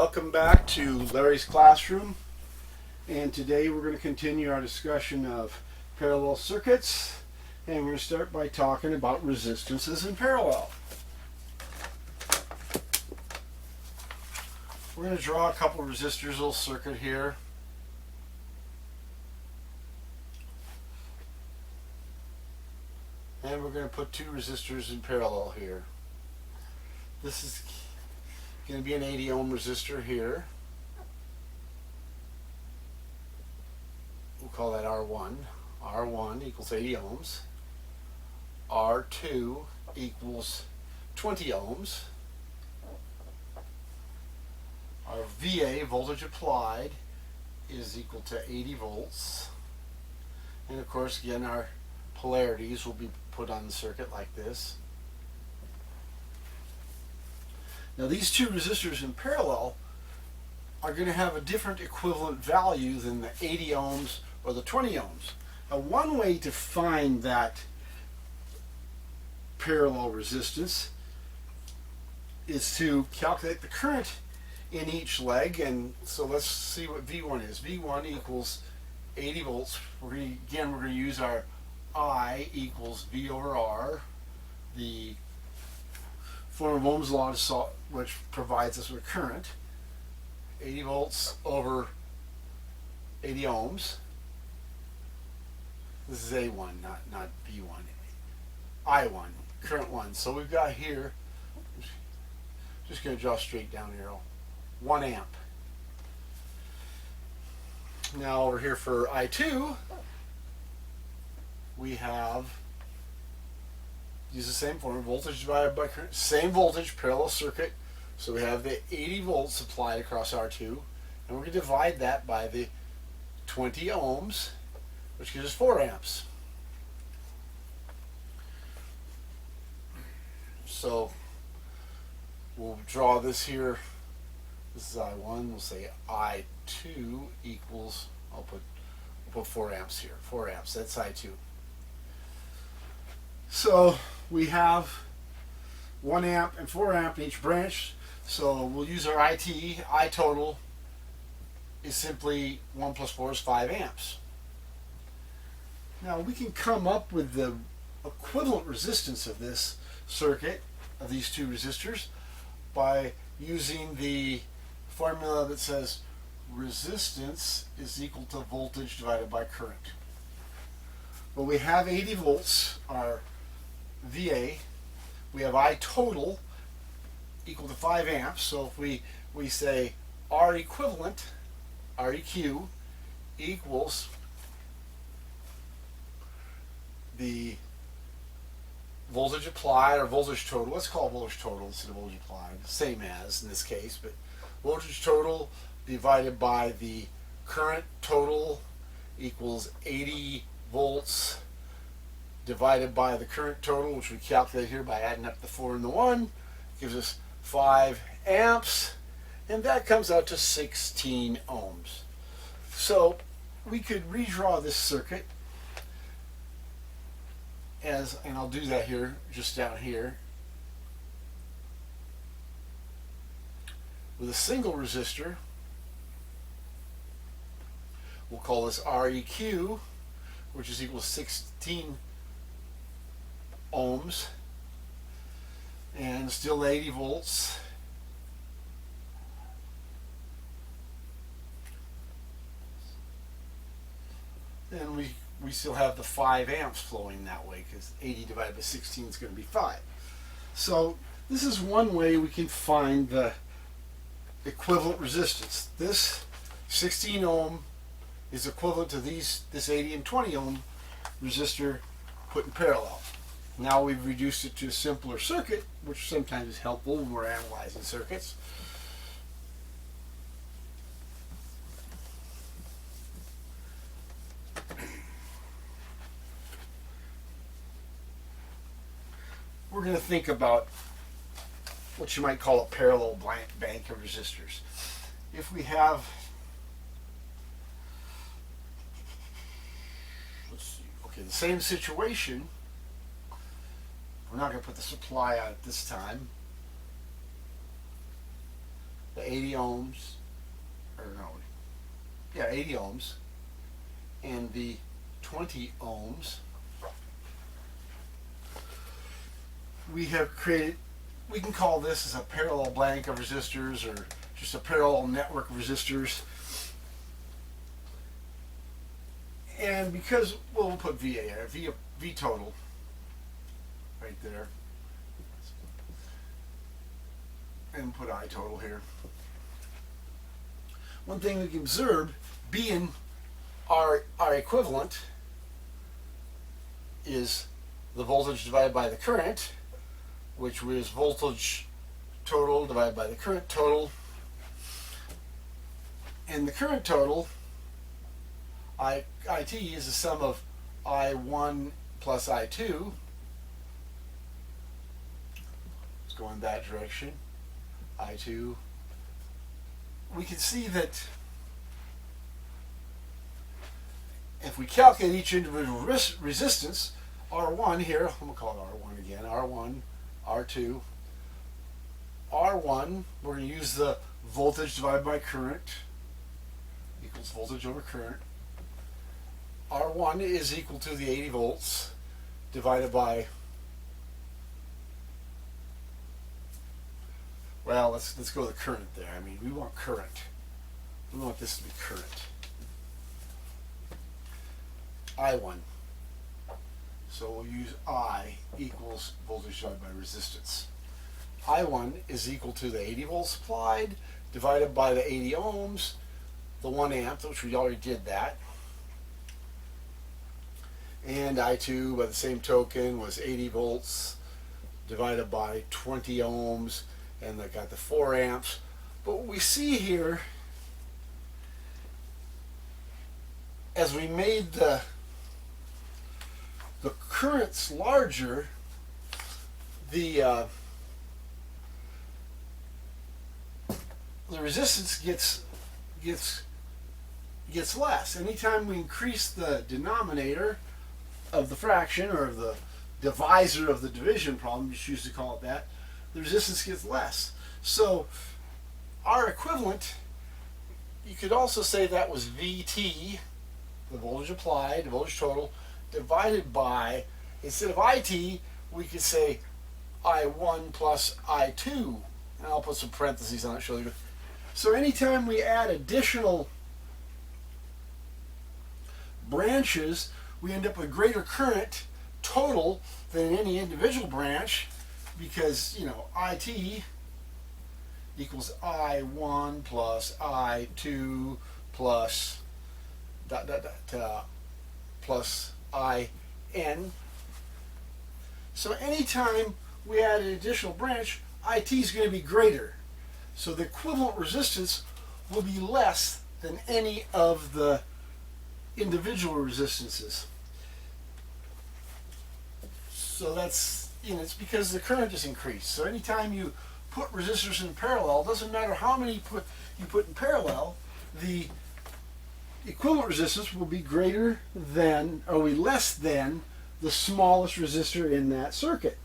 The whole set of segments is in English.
Welcome back to Larry's Classroom, and today we're going to continue our discussion of parallel circuits, and we're going to start by talking about resistances in parallel. We're going to draw a couple of resistors, a little circuit here. And we're going to put two resistors in parallel here. This is going to be an 80 ohm resistor here. We'll call that R1. R1 equals 80 ohms. R2 equals 20 ohms. Our VA, voltage applied, is equal to 80 volts. And of course, again, our polarities will be put on the circuit like this. Now these two resistors in parallel are going to have a different equivalent value than the 80 ohms or the 20 ohms. Now one way to find that parallel resistance is to calculate the current in each leg, and so let's see what V1 is. V1 equals 80 volts. We're going to use our I equals V over R, the form of Ohm's law, which provides us with current. 80 volts over 80 ohms. This is A1, not V1. I1, current 1. So we've got here, just going to draw a straight down arrow, 1 amp. Now over here for I2, we have, use the same formula, voltage divided by current, same voltage, parallel circuit. So we have the 80 volts applied across R2, and we're going to divide that by the 20 ohms, which gives us 4 amps. So we'll draw this here. This is I1. We'll say I2 equals, we'll put 4 amps here. 4 amps, that's I2. So we have 1 amp and 4 amp in each branch. So we'll use our IT. I total is simply 1 plus 4 is 5 amps. Now we can come up with the equivalent resistance of this circuit, of these two resistors, by using the formula that says resistance is equal to voltage divided by current. Well, we have 80 volts, our VA. We have I total equal to 5 amps. So if we say R equivalent, REQ, equals the voltage applied or voltage total. Let's call it voltage total instead of voltage applied. Same as in this case, but voltage total divided by the current total equals 80 volts divided by the current total, which we calculate here by adding up the 4 and the 1, gives us 5 amps, and that comes out to 16 ohms. So we could redraw this circuit as, and I'll do that here, just down here, with a single resistor. We'll call this REQ, which is equal to 16 ohms, and still 80 volts. And we still have the 5 amps flowing that way, because 80 divided by 16 is going to be 5. So this is one way we can find the equivalent resistance. This 16 ohm is equivalent to this 80 and 20 ohm resistor put in parallel. Now we've reduced it to a simpler circuit, which sometimes is helpful when we're analyzing circuits. We're going to think about what you might call a parallel bank of resistors. If we have, let's see, okay, the same situation. We're not going to put the supply on it this time. the 80 ohms, or no, yeah, 80 ohms, and the 20 ohms, we have created, we can call this as a parallel bank of resistors or just a parallel network of resistors. And because, well, we'll put VA here, V total right there, and put I total here. One thing we can observe, being our equivalent is the voltage divided by the current, which is voltage total divided by the current total. And the current total, IT, is the sum of I1 plus I2. Let's go in that direction. I2. We can see that if we calculate each individual resistance, R1 here, I'm going to call it R1 again, R1, R2, R1, we're going to use the voltage divided by current equals voltage over current. R1 is equal to the 80 volts divided by, well, let's go with the current there. I mean, we want current. We want this to be current. I1. So we'll use I equals voltage divided by resistance. I1 is equal to the 80 volts supplied divided by the 80 ohms, the 1 amp, which we already did that. And I2, by the same token, was 80 volts divided by 20 ohms, and I got the 4 amps. But what we see here, as we made the currents larger, the resistance gets less. Anytime we increase the denominator of the fraction, or of the divisor of the division problem, you choose to call it that, the resistance gets less. So our equivalent, you could also say that was VT, the voltage applied, the voltage total, divided by, instead of IT, we could say I1 plus I2. And I'll put some parentheses on it, show you. So anytime we add additional branches, we end up with greater current total than any individual branch, because, you know, IT equals I1 plus I2 plus plus IN. So anytime we add an additional branch, IT is going to be greater. So the equivalent resistance will be less than any of the individual resistances. So that's, you know, it's because the current is increased. So anytime you put resistors in parallel, doesn't matter how many you put in parallel, the equivalent resistance will be greater than, or will be less than, the smallest resistor in that circuit.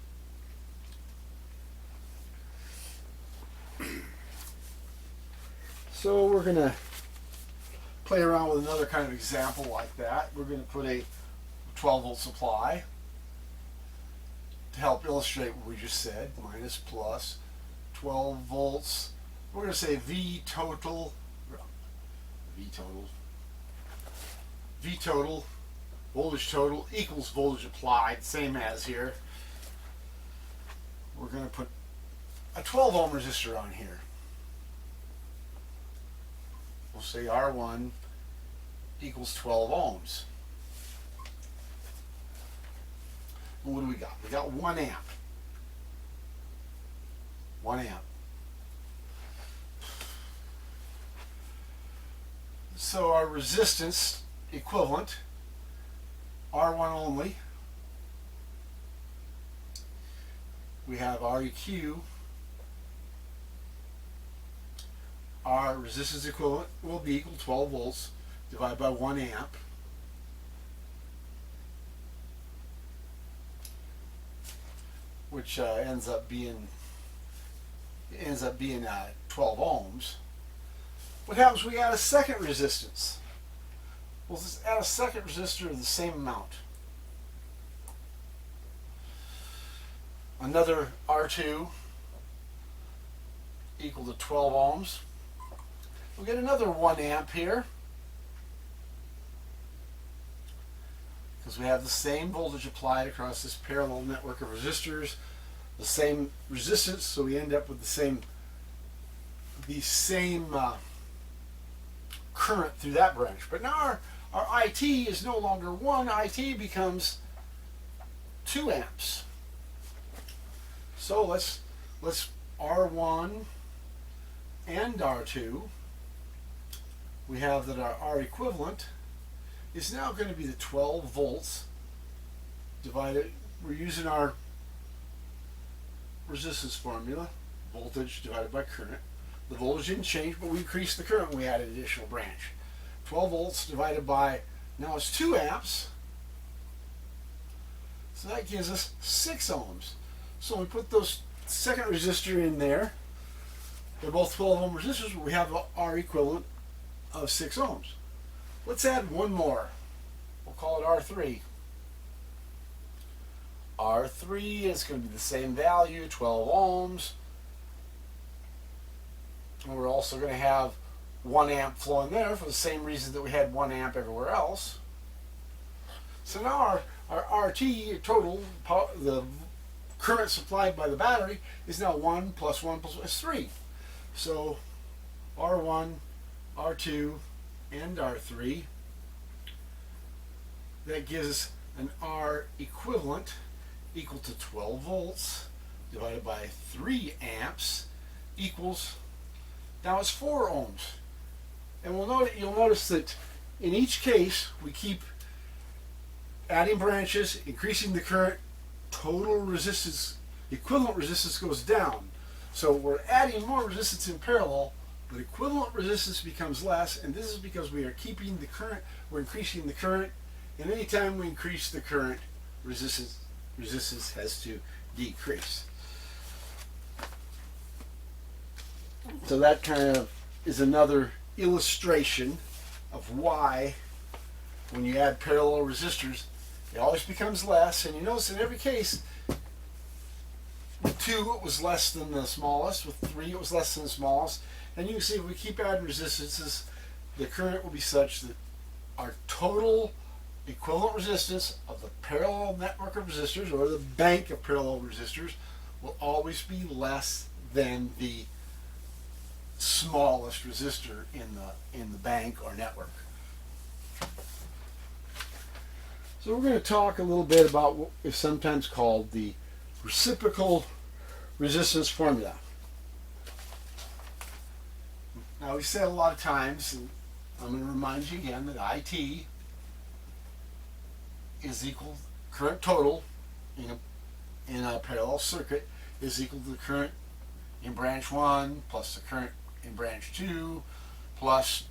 So we're going to play around with another kind of example like that. We're going to put a 12 volt supply to help illustrate what we just said, minus plus 12 volts. We're going to say V total, voltage total equals voltage applied, same as here. We're going to put a 12 ohm resistor on here. We'll say R1 equals 12 ohms. And what do we got? We got 1 amp. 1 amp. So our resistance equivalent, R1 only, we have Req. Our resistance equivalent will be equal to 12 volts divided by 1 amp. Which ends up being it ends up being 12 ohms. What happens when we add a second resistance? We'll just add a second resistor of the same amount. Another R2 equal to 12 ohms. We'll get another 1 amp here, because we have the same voltage applied across this parallel network of resistors, the same resistance, so we end up with the same current through that branch. But now our IT is no longer 1, IT becomes 2 amps. So let's R1 and R2. We have that our R equivalent is now going to be the 12 volts divided. We're using our resistance formula, voltage divided by current. The voltage didn't change, but we increased the current when we added an additional branch. 12 volts divided by, now it's 2 amps. So that gives us 6 ohms. So we put those second resistor in there. They're both 12 ohm resistors, but we have our equivalent of 6 ohms. Let's add one more. We'll call it R3. R3 is going to be the same value, 12 ohms. And we're also going to have 1 amp flowing there for the same reason that we had 1 amp everywhere else. So now our RT total, the current supplied by the battery, is now 1 plus 1 plus 1 is 3. So R1, R2, and R3. That gives us an R equivalent equal to 12 volts divided by 3 amps equals, now it's 4 ohms. And you'll notice that in each case we keep adding branches, increasing the current, total resistance, equivalent resistance goes down. So we're adding more resistance in parallel, but equivalent resistance becomes less, and this is because we are keeping the current, we're increasing the current, and anytime we increase the current, resistance has to decrease. So that kind of is another illustration of why when you add parallel resistors, it always becomes less. And you notice in every case, with 2 it was less than the smallest, with 3 it was less than the smallest. And you can see if we keep adding resistances, the current will be such that our total equivalent resistance of the parallel network of resistors, or the bank of parallel resistors, will always be less than the smallest resistor in the bank or network. So we're going to talk a little bit about what is sometimes called the reciprocal resistance formula. Now, we said a lot of times, and I'm going to remind you again, that IT is equal, current total in a parallel circuit is equal to the current in branch 1 plus the current in branch 2 plus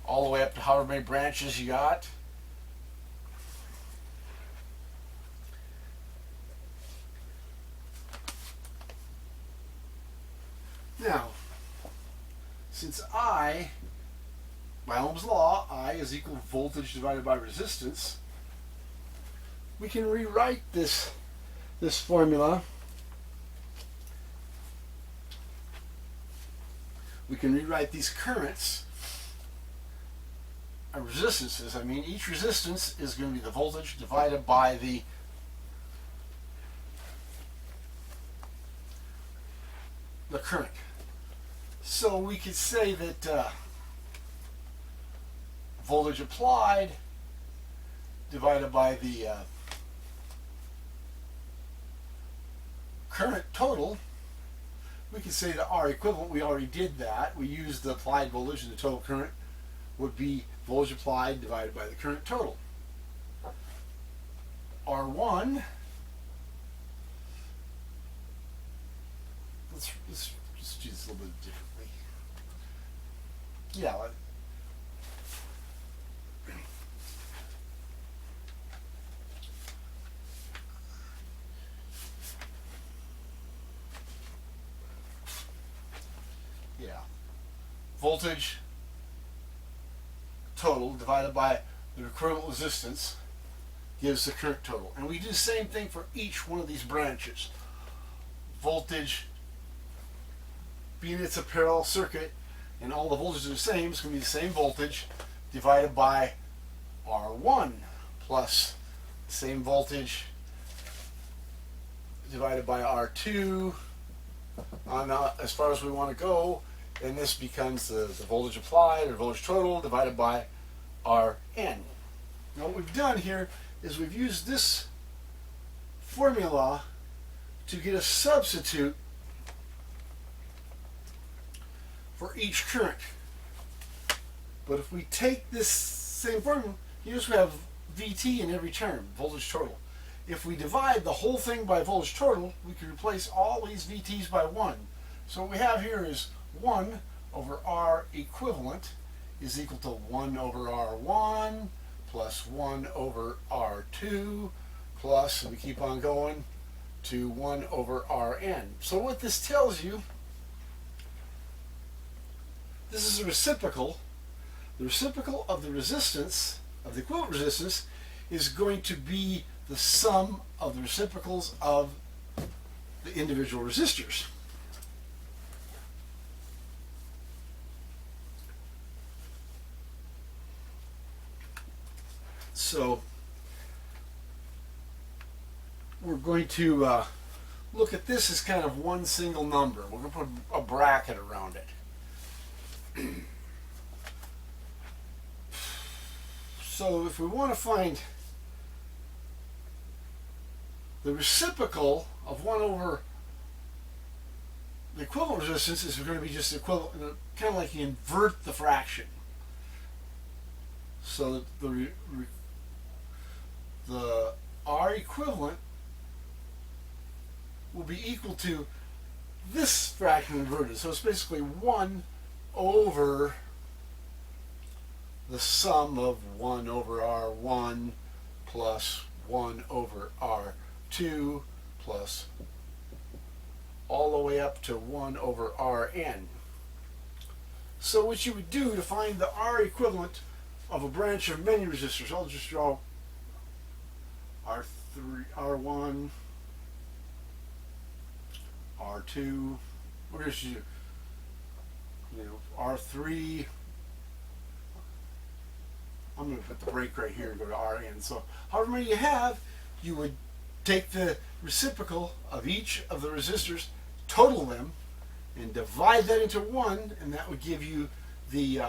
all the way up to however many branches you got. Now, since I, by Ohm's law, I is equal to voltage divided by resistance, we can rewrite this formula. We can rewrite these currents, resistances. I mean, each resistance is going to be the voltage divided by the current. So we could say that voltage applied divided by the current total, we could say that R equivalent, we already did that. We used the applied voltage, and the total current would be voltage applied divided by the current total. R1, let's do this a little bit differently. Yeah. voltage total divided by the equivalent resistance gives the current total. And we do the same thing for each one of these branches. Voltage, being it's a parallel circuit and all the voltages are the same, it's going to be the same voltage divided by R1 plus the same voltage divided by R2 on as far as we want to go, and this becomes the voltage applied or voltage total divided by Rn. Now what we've done here is we've used this formula to get a substitute for each current. But if we take this same formula, you just have VT in every term, voltage total. If we divide the whole thing by voltage total, we can replace all these VTs by 1. So what we have here is 1 over R equivalent is equal to 1 over R1 plus 1 over R2 plus, and we keep on going, to 1 over Rn. So what this tells you, this is a reciprocal. The reciprocal of the resistance, of the equivalent resistance, is going to be the sum of the reciprocals of the individual resistors. So we're going to look at this as kind of one single number. We're going to put a bracket around it. So if we want to find the reciprocal of 1 over the equivalent resistance, is going to be just equivalent, kind of like you invert the fraction. So the R equivalent will be equal to this fraction inverted. So it's basically 1 over the sum of 1 over R1 plus 1 over R2 plus all the way up to 1 over Rn. So what you would do to find the R equivalent of a branch of many resistors, I'll just draw R3, R1, R2, we're just R3. I'm going to put the break right here and go to Rn. So however many you have, you would take the reciprocal of each of the resistors, total them, and divide that into 1, and that would give you the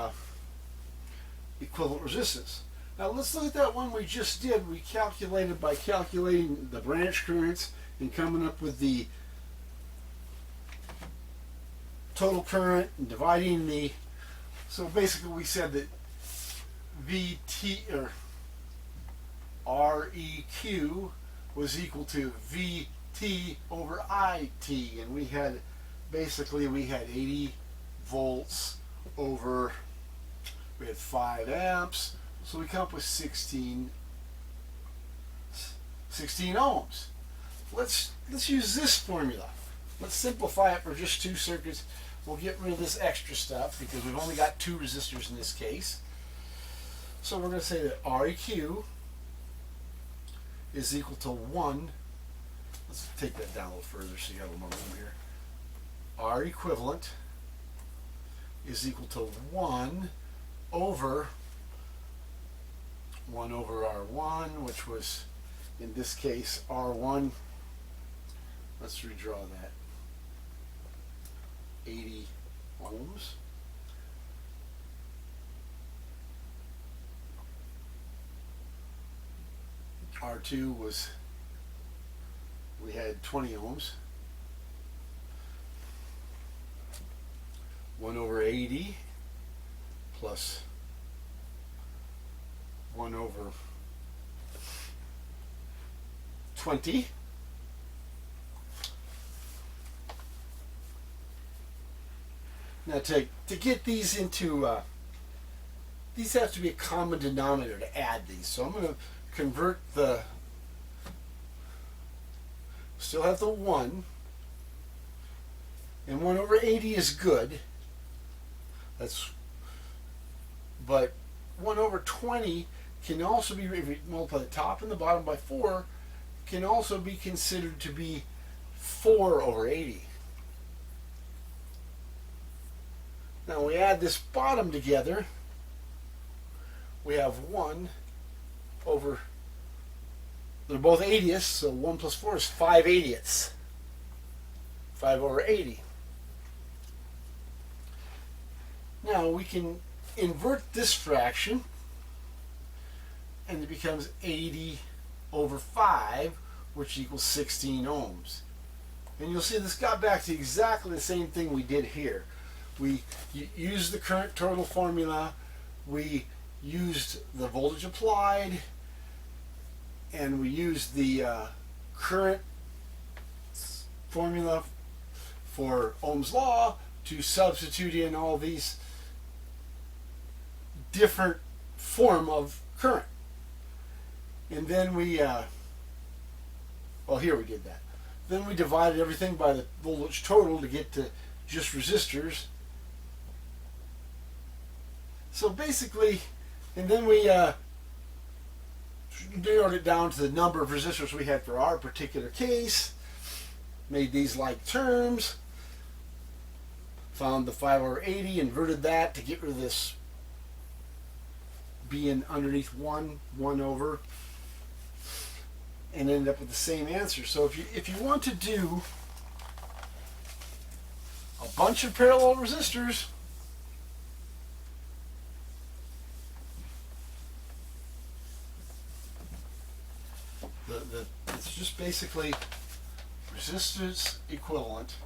equivalent resistance. Now let's look at that one we just did. We calculated by calculating the branch currents and coming up with the total current and dividing the, so basically we said that VT or REQ was equal to VT over IT, and we had 80 volts over, we had 5 amps, so we come up with 16 ohms. Let's use this formula. Let's simplify it for just 2 circuits. We'll get rid of this extra stuff because we've only got 2 resistors in this case. So we're going to say that REQ is equal to 1. Let's take that down a little further so you have a little more room here. R equivalent is equal to 1 over R1, which was, in this case, R1. Let's redraw that. 80 ohms. R2 was, we had 20 ohms. 1 over 80 plus 1 over 20. Now to get these into, these have to be a common denominator to add these. So I'm going to convert the, still have the 1, and 1 over 80 is good. That's but 1 over 20 can also be, if you multiply the top and the bottom by 4, can also be considered to be 4 over 80. Now we add this bottom together, we have 1 over, they're both 80ths, so 1 plus 4 is 5 80ths. 5 over 80. Now we can invert this fraction and it becomes 80 over 5, which equals 16 ohms. And you'll see this got back to exactly the same thing we did here. We used the current total formula, we used the voltage applied, and we used the current formula for Ohm's law to substitute in all these different form of current. And then we, well, here we did that. Then we divided everything by the voltage total to get to just resistors. So basically, and then we narrowed it down to the number of resistors we had for our particular case, made these like terms, found the 5 over 80, inverted that to get rid of this being underneath 1 over, and ended up with the same answer. So if you want to do a bunch of parallel resistors, it's just basically resistance equivalent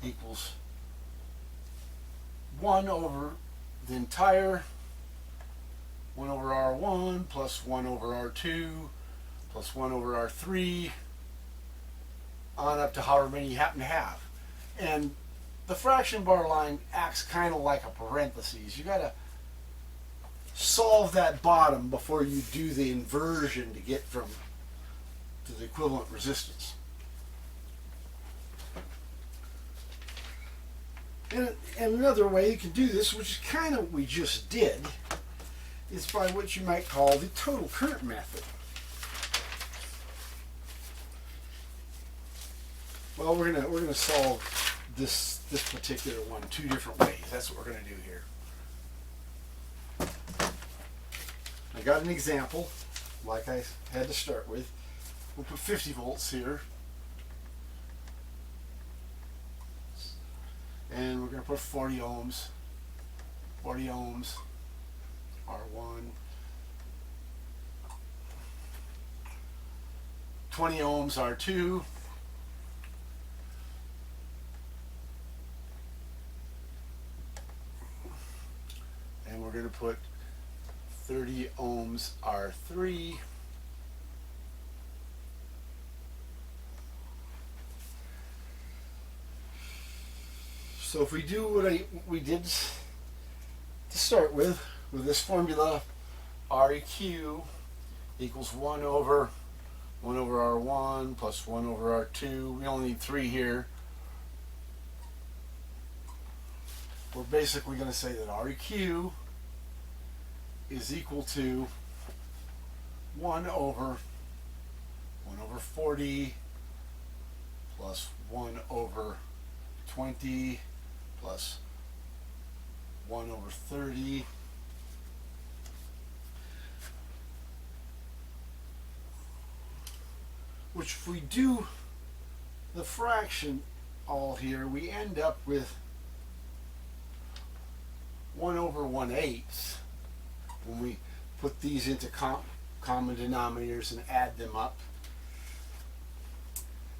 equals 1 over the entire 1 over R1 plus 1 over R2 plus 1 over R3 on up to however many you happen to have. And the fraction bar line acts kind of like a parenthesis. You got to solve that bottom before you do the inversion to get from to the equivalent resistance. And another way you can do this, which is kind of what we just did, is by what you might call the total current method. Well, we're gonna solve this particular one 2 different ways. That's what we're gonna do here. I got an example, like I had to start with. We'll put 50 volts here. And we're going to put 40 ohms. 40 ohms, R1. 20 ohms, R2. And we're going to put 30 ohms, R3. So if we do what we did to start with this formula, Req equals 1 over R1 plus 1 over R2. We only need 3 here. We're basically going to say that Req is equal to 1 over 40 plus 1 over 20 plus 1 over 30 which, if we do the fraction all here, we end up with 1 over 1/8 when we put these into common denominators and add them up.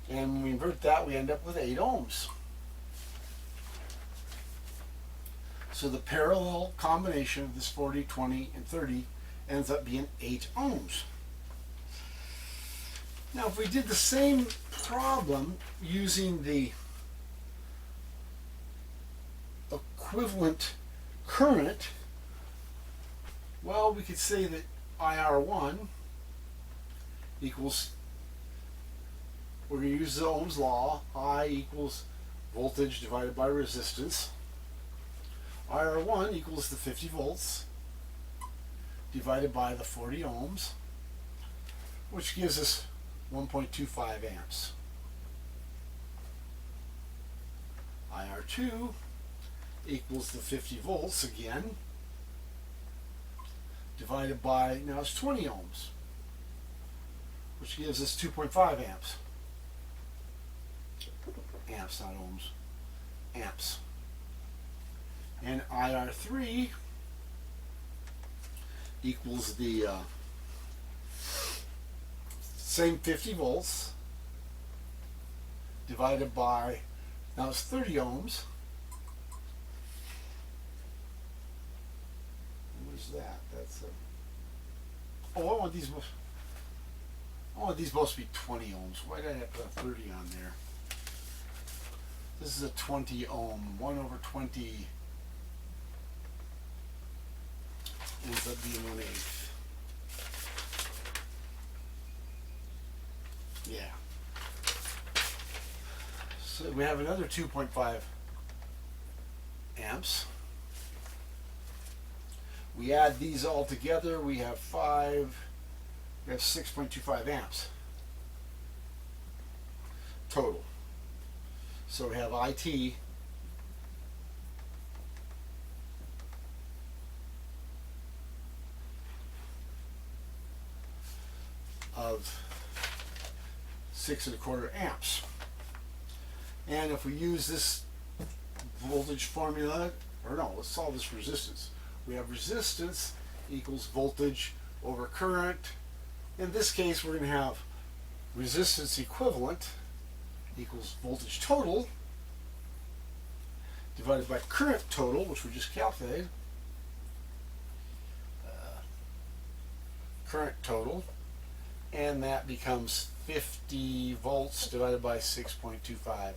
And when we invert that, we end up with 8 ohms. So the parallel combination of this 40, 20, and 30 ends up being 8 ohms. Now, if we did the same problem using the equivalent current, well, we could say that IR1 equals, we're going to use the Ohm's law, I equals voltage divided by resistance. IR1 equals the 50 volts divided by the 40 ohms, which gives us 1.25 amps. IR2 equals the 50 volts again, divided by, now it's 20 ohms, which gives us 2.5 amps. Amps, not ohms. Amps. And IR3 equals the same 50 volts divided by, now it's 30 ohms. Where's that? That's a, oh, I want these both to be 20 ohms. Why did I have to put 30 on there? This is a 20 ohm. 1 over 20 ends up being 1/8. Yeah. So we have another 2.5 amps. We add these all together, we have 6.25 amps total. So we have IT of 6.25 amps. And if we use this voltage formula, or no, let's solve this resistance. We have resistance equals voltage over current. In this case, we're going to have resistance equivalent equals voltage total divided by current total, which we just calculated. Current total, and that becomes 50 volts divided by 6.25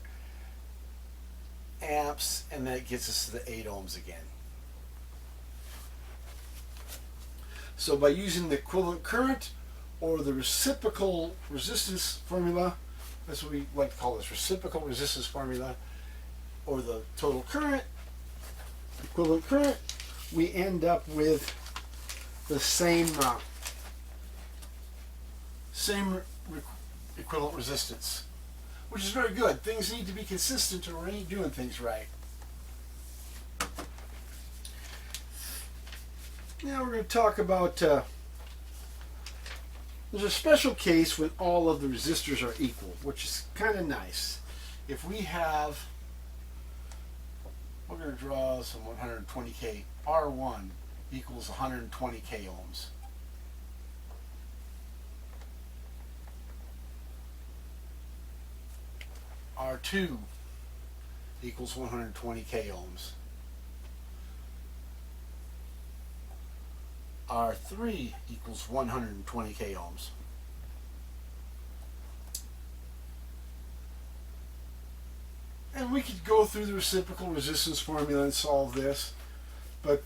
amps, and that gets us to the 8 ohms again. So by using the equivalent current or the reciprocal resistance formula, that's what we like to call this, reciprocal resistance formula, or the total current, equivalent current, we end up with the same equivalent resistance, which is very good. Things need to be consistent or we ain't doing things right. Now we're going to talk about, there's a special case when all of the resistors are equal, which is kind of nice. If we have, we're going to draw some 120K, R1 equals 120K ohms. R2 equals 120K ohms. R3 equals 120K ohms. And we could go through the reciprocal resistance formula and solve this, but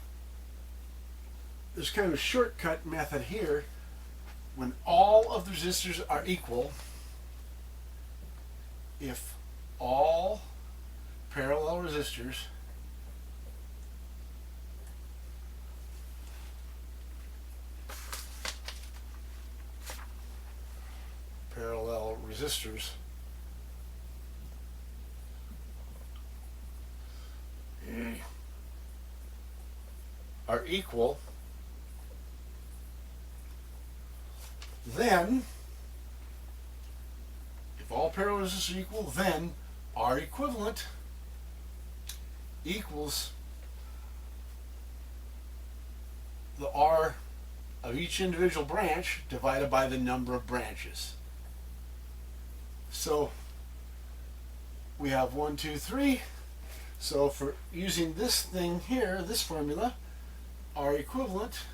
there's kind of a shortcut method here. When all of the resistors are equal, if all parallel resistors are equal, then if all parallel resistors are equal, then R equivalent equals the R of each individual branch divided by the number of branches. So we have 1, 2, 3. So for using this thing here, this formula, R equivalent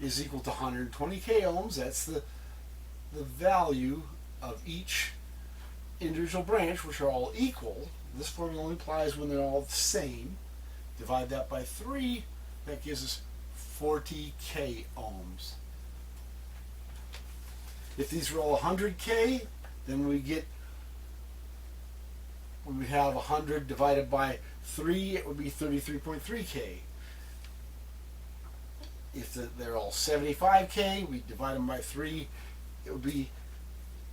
is equal to 120K ohms. That's the value of each individual branch, which are all equal. This formula only applies when they're all the same. Divide that by 3, that gives us 40K ohms. If these were all 100K, then we would have 100 divided by 3, it would be 33.3K. If they're all 75K, we divide them by 3, it would be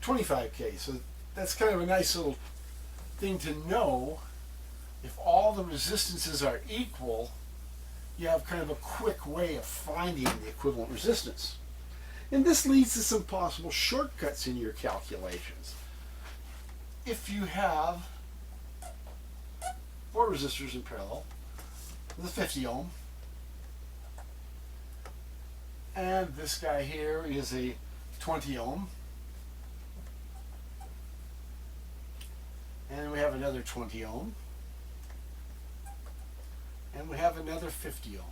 25K. So that's kind of a nice little thing to know. If all the resistances are equal, you have kind of a quick way of finding the equivalent resistance. And this leads to some possible shortcuts in your calculations. If you have 4 resistors in parallel with a 50 ohm, and this guy here is a 20 ohm, and we have another 20 ohm, and we have another 50 ohm.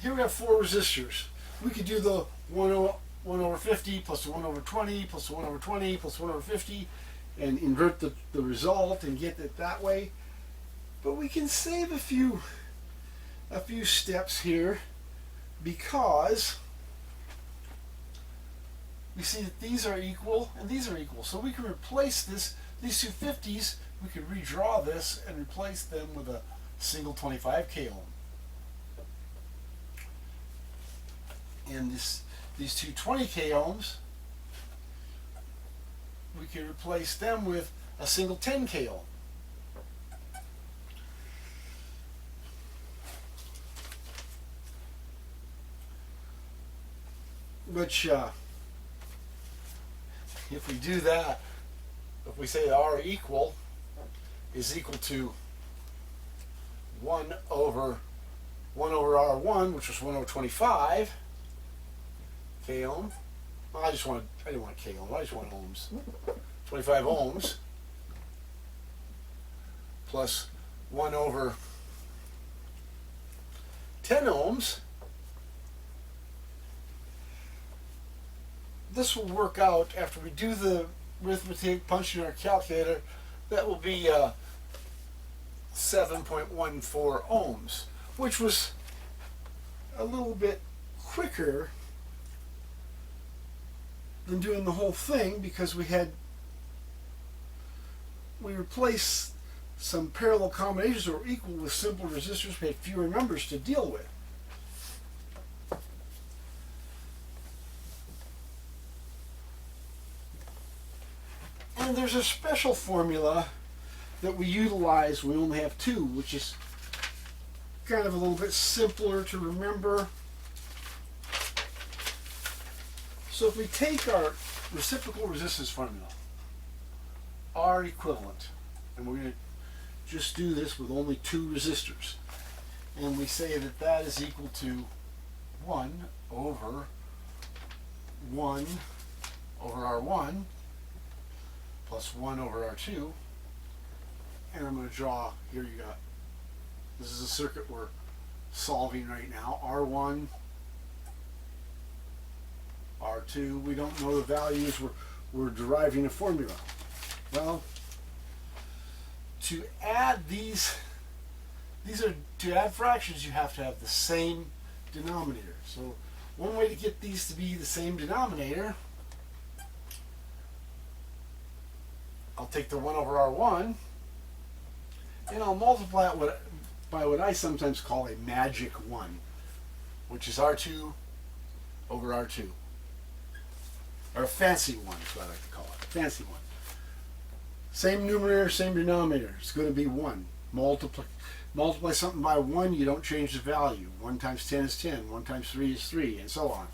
Here we have 4 resistors. We could do the 1 over 50 plus the 1 over 20 plus the 1 over 20 plus 1 over 50 and invert the result and get it that way. But we can save a few steps here because we see that these are equal and these are equal. So we can replace these two 50s, we could redraw this and replace them with a single 25K ohm. And these two 20K ohms, we can replace them with a single 10K ohm. Which, if we do that, if we say R equal is equal to 1 over R1, which was 1 over 25 K ohm. Well, I didn't want K ohm, I just want ohms. 25 ohms plus 1 over 10 ohms. This will work out after we do the arithmetic, punch in our calculator. That will be 7.14 ohms, which was a little bit quicker than doing the whole thing because we replaced some parallel combinations that were equal with simple resistors. We had fewer numbers to deal with. And there's a special formula that we utilize when we only have 2, which is kind of a little bit simpler to remember. So if we take our reciprocal resistance formula, R equivalent, and we're going to just do this with only 2 resistors, and we say that that is equal to 1 over R1 plus 1 over R2, and I'm going to draw, here you got, this is a circuit we're solving right now, R1, R2, we don't know the values, we're deriving a formula. Well, to add these are, to add fractions you have to have the same denominator. So one way to get these to be the same denominator, I'll take the 1 over R1 and I'll multiply it by what I sometimes call a magic 1, which is R2 over R2. Or a fancy 1 is what I like to call it. Fancy 1. Same numerator, same denominator. It's going to be 1. Multiply something by 1, you don't change the value. 1 times 10 is 10. 1 times 3 is 3, and so on.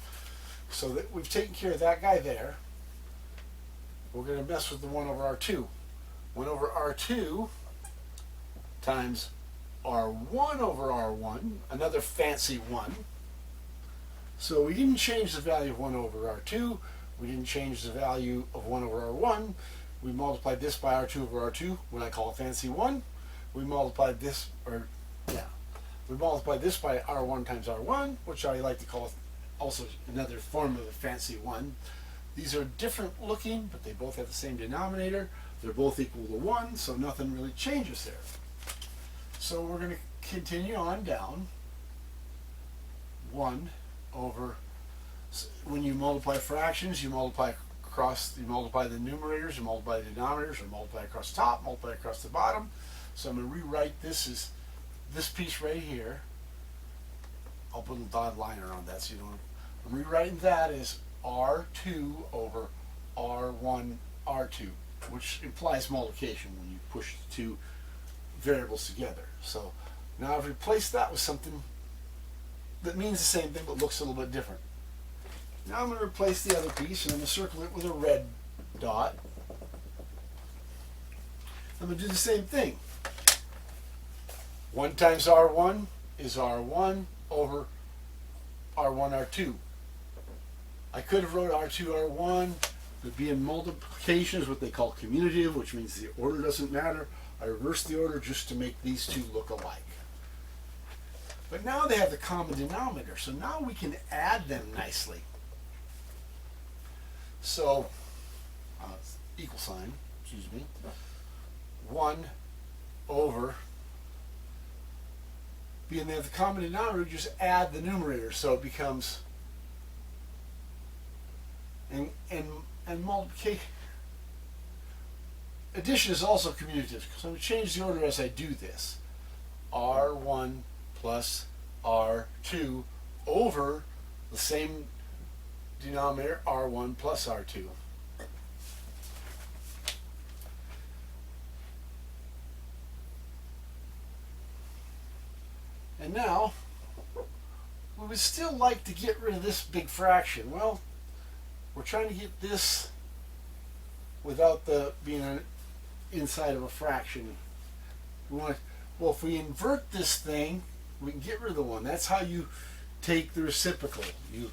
So that we've taken care of that guy there. We're going to mess with the 1 over R2. 1 over R2 times R1 over R1, another fancy 1. So we didn't change the value of 1 over R2. We didn't change the value of 1 over R1. We multiplied this by R2 over R2, when I call it fancy 1. We multiplied this, we multiplied this by R1 times R1, which I like to call also another form of a fancy 1. These are different looking, but they both have the same denominator. They're both equal to 1, so nothing really changes there. So we're going to continue on down. 1 over, when you multiply fractions, you multiply across, you multiply the numerators, you multiply the denominators, or multiply across the top, multiply across the bottom. So I'm going to rewrite this as this piece right here. I'll put a dotted line around that so you don't. I'm rewriting that as R2 over R1, R2, which implies multiplication when you push the two variables together. So now I've replaced that with something that means the same thing but looks a little bit different. Now I'm going to replace the other piece and I'm going to circle it with a red dot. I'm going to do the same thing. 1 times R1 is R1 over R1, R2. I could have wrote R2, R1, but being multiplication is what they call commutative, which means the order doesn't matter. I reversed the order just to make these two look alike. But now they have the common denominator, so now we can add them nicely. So, equal sign, excuse me, 1 over, being they have the common denominator, just add the numerator, so it becomes, and multiplication, addition is also commutative, so I'm going to change the order as I do this. R1 plus R2 over the same denominator, R1 plus R2. And now, we would still like to get rid of this big fraction. Well, we're trying to get this without the being inside of a fraction. We want to, well, if we invert this thing, we can get rid of the 1. That's how you take the reciprocal. You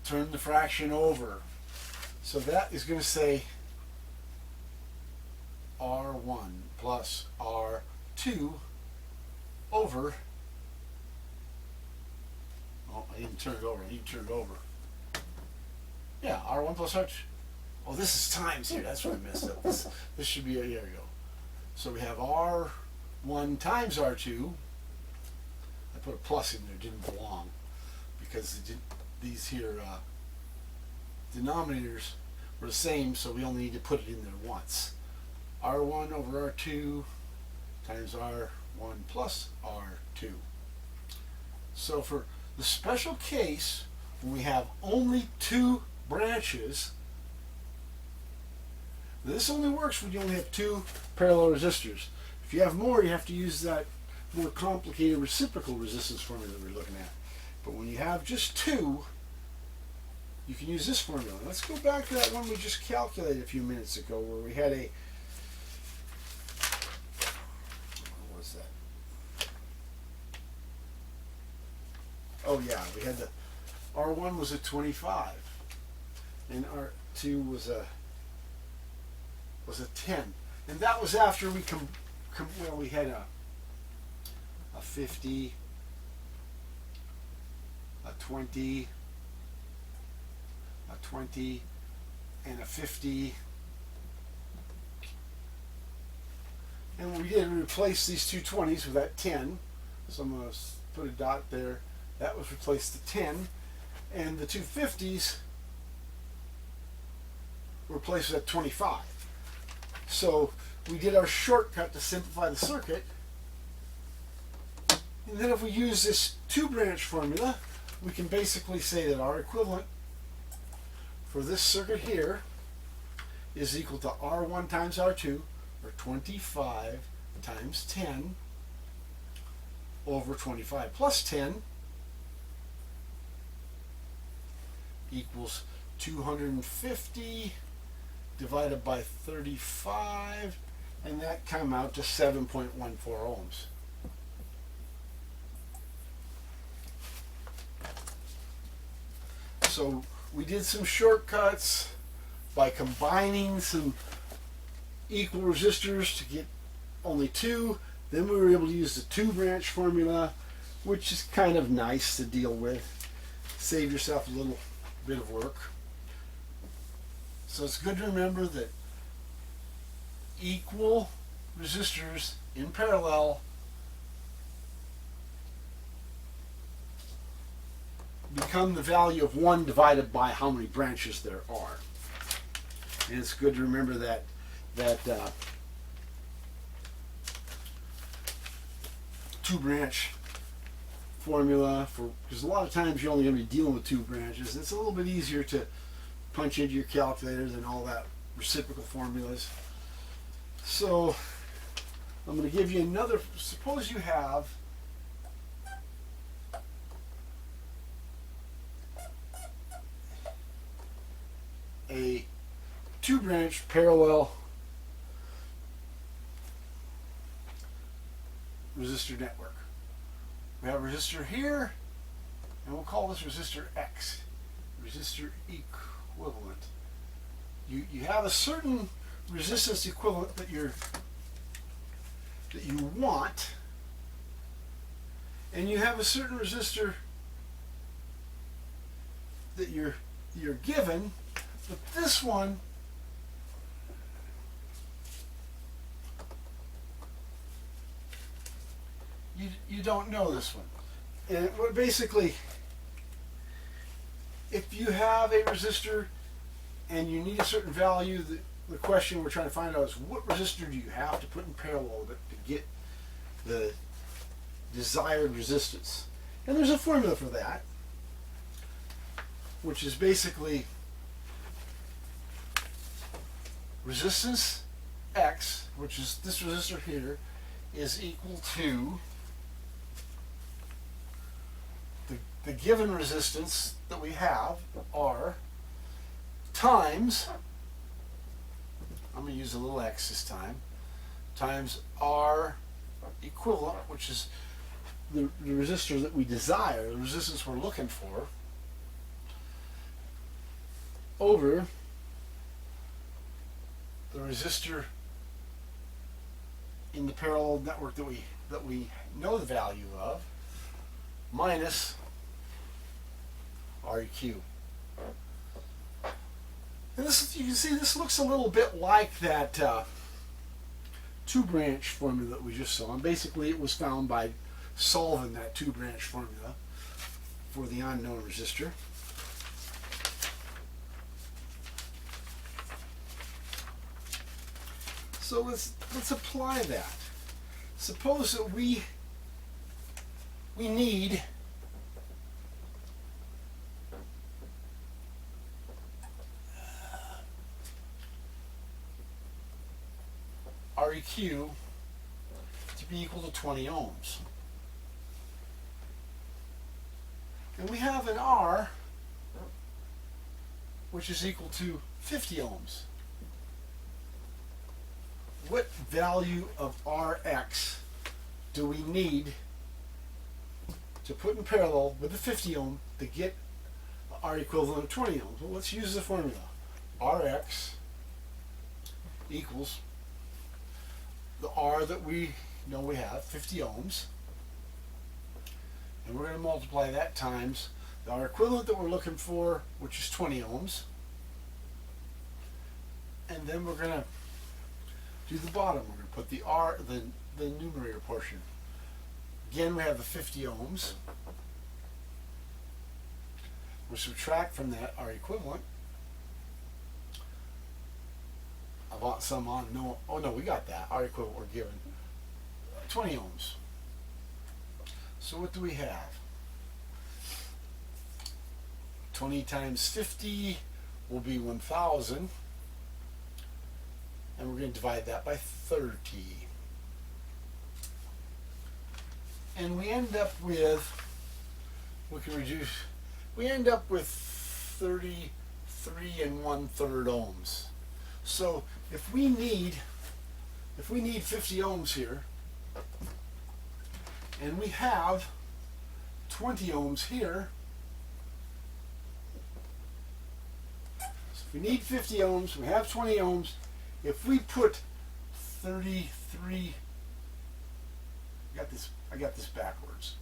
turn the fraction over. So that is going to say R1 plus R2 over, oh, I didn't turn it over. I need to turn it over. Yeah, R1 plus R2. Oh, this is times here. That's what I messed up. This should be, there we go. So we have R1 times R2. I put a plus in there, it didn't belong, because these here denominators were the same, so we only need to put it in there once. R1 over R2 times R1 plus R2. So for the special case, when we have only 2 branches, this only works when you only have 2 parallel resistors. If you have more, you have to use that more complicated reciprocal resistance formula that we're looking at. But when you have just 2, you can use this formula. Let's go back to that one we just calculated a few minutes ago where we had a, what was that? Oh yeah, we had the R1 was a 25 and R2 was a 10. And that was after we well, we had a 50, a 20, a 20, and a 50. And what we did, we replaced these two 20s with that 10. So I'm going to put a dot there. That was replaced to 10. And the two 50s were replaced with that 25. So we did our shortcut to simplify the circuit. And then if we use this 2-branch formula, we can basically say that our equivalent for this circuit here is equal to R1 times R2, or 25 times 10 over 25 plus 10 equals 250 divided by 35, and that came out to 7.14 ohms. So we did some shortcuts by combining some equal resistors to get only 2. Then we were able to use the 2-branch formula, which is kind of nice to deal with. Save yourself a little bit of work. So it's good to remember that equal resistors in parallel become the value of 1 divided by how many branches there are. And it's good to remember that two branch formula, for because a lot of times you're only going to be dealing with two branches. It's a little bit easier to punch into your calculator than all that reciprocal formulas. So I'm going to give you another. Suppose you have a two branch parallel resistor network. We have a resistor here, and we'll call this resistor X, resistor equivalent. You have a certain resistance equivalent that you want, and you have a certain resistor that you're given, but this one you don't know this one. And basically, if you have a resistor and you need a certain value, the question we're trying to find out is what resistor do you have to put in parallel with it to get the desired resistance. And there's a formula for that, which is basically resistance X, which is this resistor here, is equal to the given resistance that we have, R, times, I'm going to use a little x this time, times R equivalent, which is the resistor that we desire, the resistance we're looking for, over the resistor in the parallel network that we know the value of, minus REQ. And this, you can see this looks a little bit like that two-branch formula that we just saw. And basically it was found by solving that two-branch formula for the unknown resistor. So let's apply that. Suppose that we need REQ to be equal to 20 ohms. And we have an R which is equal to 50 ohms. What value of Rx do we need to put in parallel with the 50 ohm to get R equivalent of 20 ohms? Well, let's use the formula. Rx equals the R that we know we have, 50 ohms, and we're going to multiply that times the R equivalent that we're looking for, which is 20 ohms, and then we're going to do the bottom. We're going to put the R, the numerator portion. Again, we have the 50 ohms. We'll subtract from that R equivalent. I bought some on, no, oh no, we got that. R equivalent we're given 20 ohms. So what do we have? 20 times 50 will be 1,000. And we're going to divide that by 30. And we end up with, we end up with 33 1/3 ohms. So if we need 50 ohms here, and we have 20 ohms here, so if we need 50 ohms, we have 20 ohms, if we put 33, I got this backwards.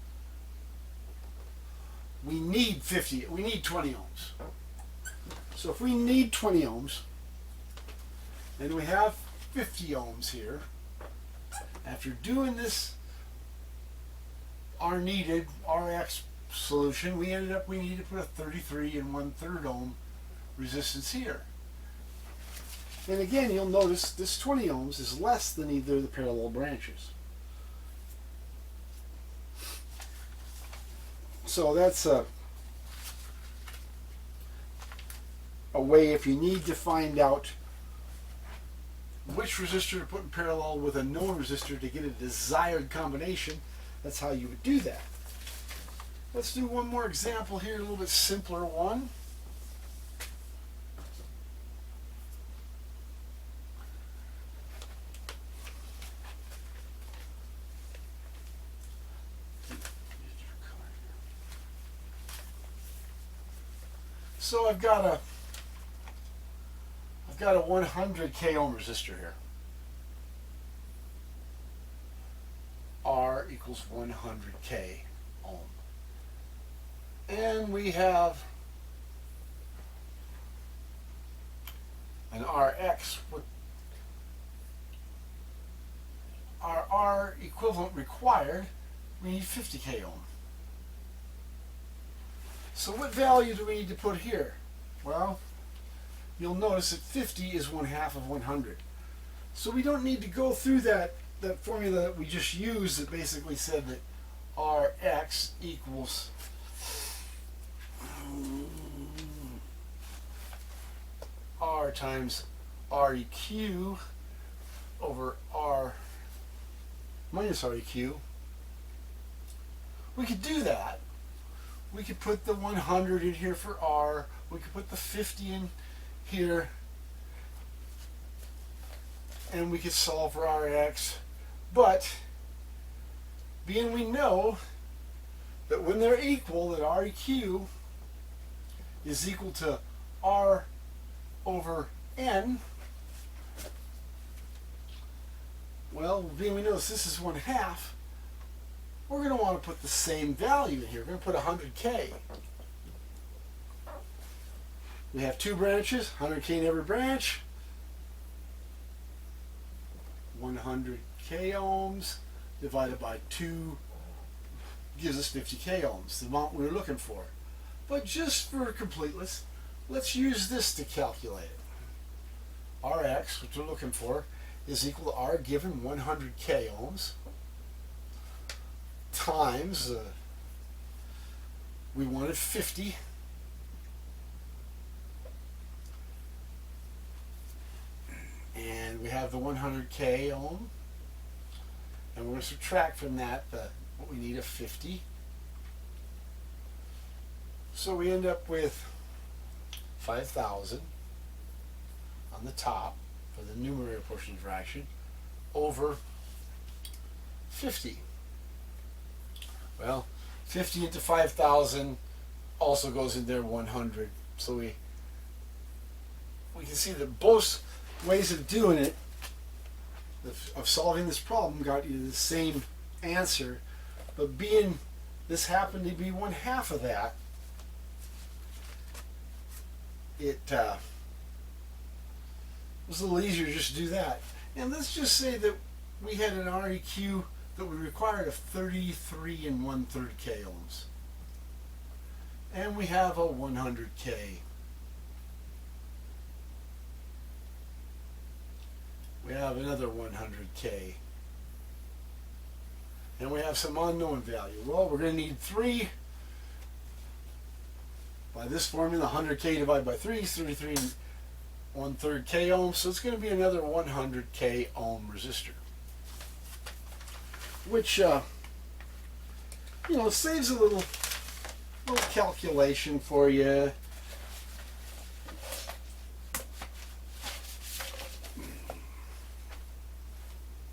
We need 20 ohms. So if we need 20 ohms, and we have 50 ohms here, after doing this our needed Rx solution, we need to put a 33 1/3 ohm resistance here. And again, you'll notice this 20 ohms is less than either of the parallel branches. So that's a way, if you need to find out which resistor to put in parallel with a known resistor to get a desired combination, that's how you would do that. Let's do one more example here, a little bit simpler one. So I've got a 100k ohm resistor here. R equals 100k ohm. And we have an Rx with our R equivalent required, we need 50k ohm. So what value do we need to put here? Well, you'll notice that 50 is 1/2 of 100. So we don't need to go through that formula that we just used that basically said that Rx equals R times Req over R minus Req. We could do that. We could put the 100 in here for R. We could put the 50 in here. And we could solve for Rx. But, being we know that when they're equal, that Req is equal to R over N, well, being we know this is 1/2, we're going to want to put the same value in here. We're going to put 100k. We have two branches, 100k in every branch. 100k ohms divided by 2 gives us 50k ohms, the amount we were looking for. But just for completeness, let's use this to calculate it. Rx, which we're looking for, is equal to R given 100k ohms times, we wanted 50, and we have the 100k ohm, and we're going to subtract from that what we need of 50. So we end up with 5,000 on the top for the numerator portion of the fraction over 50. Well, 50 into 5,000 also goes in there 100. So we can see that both ways of doing it, of solving this problem, got you the same answer. But being this happened to be 1/2 of that, it was a little easier just to do that. And let's just say that we had an Req that we required of 33 1/3k ohms. And we have a 100k. We have another 100k. And we have some unknown value. Well, we're going to need 3. By this formula, 100k divided by 3 is 33 1/3k ohms. So it's going to be another 100k ohm resistor. Which, saves a little calculation for you.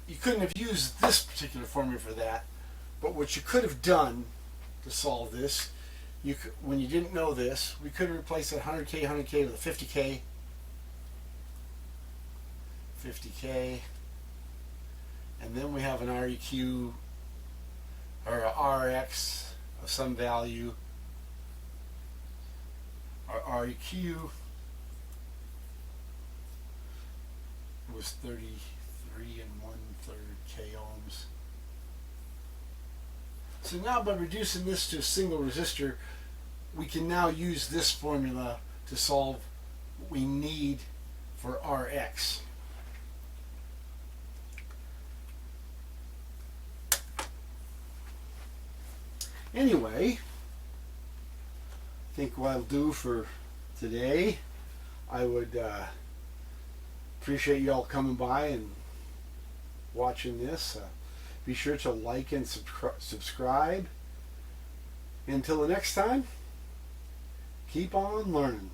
You couldn't have used this particular formula for that, but what you could have done to solve this, when you didn't know this, we could have replaced that 100k with a 50k, and then we have an Req or a Rx of some value. Our Req was 33 1/3k ohms. So now by reducing this to a single resistor, we can now use this formula to solve what we need for RX. Anyway, I think what I'll do for today, I would appreciate you all coming by and watching this. Be sure to like and subscribe. Until the next time, keep on learning.